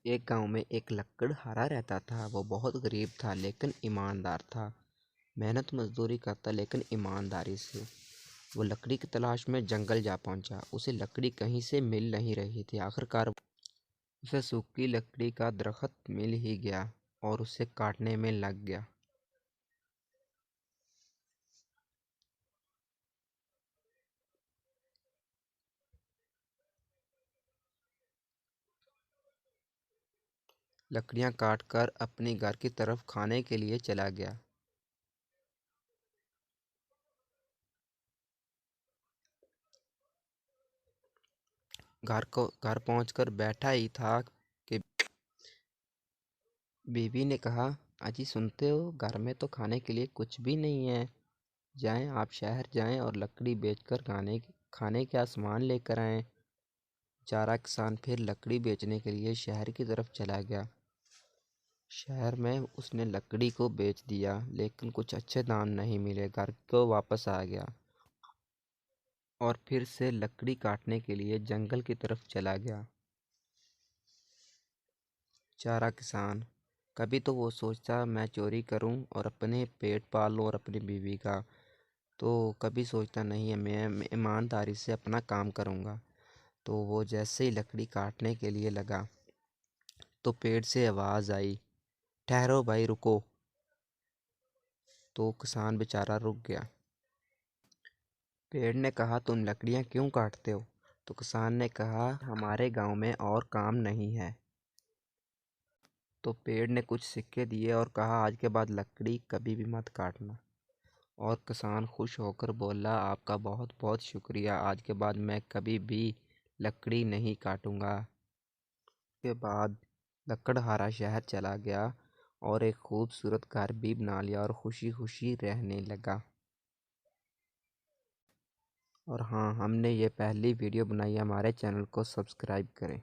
ایک گاؤں میں ایک لکڑہارا رہتا تھا۔ وہ بہت غریب تھا لیکن ایماندار تھا۔ محنت مزدوری کرتا لیکن ایمانداری سے۔ وہ لکڑی کی تلاش میں جنگل جا پہنچا۔ اسے لکڑی کہیں سے مل نہیں رہی تھی۔ آخرکار اسے سوکھی لکڑی کا درخت مل ہی گیا اور اسے کاٹنے میں لگ گیا۔ لکڑیاں کاٹ کر اپنی گھر کی طرف کھانے کے لیے چلا گیا۔ گھر پہنچ کر بیٹھا ہی تھا کہ بیوی نے کہا، اجی سنتے ہو، گھر میں تو کھانے کے لیے کچھ بھی نہیں ہے۔ جائیں آپ شہر جائیں اور لکڑی بیچ کر کھانے کا سامان لے کر آئیں۔ چارہ کسان پھر لکڑی بیچنے کے لیے شہر کی طرف چلا گیا۔ شہر میں اس نے لکڑی کو بیچ دیا لیکن کچھ اچھے دام نہیں ملے۔ گھر کو واپس آ گیا اور پھر سے لکڑی کاٹنے کے لیے جنگل کی طرف چلا گیا۔ چارہ کسان کبھی تو وہ سوچتا میں چوری کروں اور اپنے پیٹ پال لوں اور اپنی بیوی کا، تو کبھی سوچتا نہیں ہے میں ایمانداری سے اپنا کام کروں گا۔ تو وہ جیسے ہی لکڑی کاٹنے کے لیے لگا تو پیڑ سے آواز آئی، ٹھہرو بھائی رکو۔ تو کسان بیچارہ رک گیا۔ پیڑ نے کہا، تم لکڑیاں کیوں کاٹتے ہو؟ تو کسان نے کہا، ہمارے گاؤں میں اور کام نہیں ہے۔ تو پیڑ نے کچھ سکے دیے اور کہا، آج کے بعد لکڑی کبھی بھی مت کاٹنا۔ اور کسان خوش ہو کر بولا، آپ کا بہت بہت شکریہ، آج کے بعد میں کبھی بھی لکڑی نہیں کاٹوں گا۔ اس کے بعد لکڑہارا شہر چلا گیا اور ایک خوبصورت گھر بھی بنا لیا اور خوشی خوشی رہنے لگا۔ اور ہاں، ہم نے یہ پہلی ویڈیو بنائی ہے، ہمارے چینل کو سبسکرائب کریں۔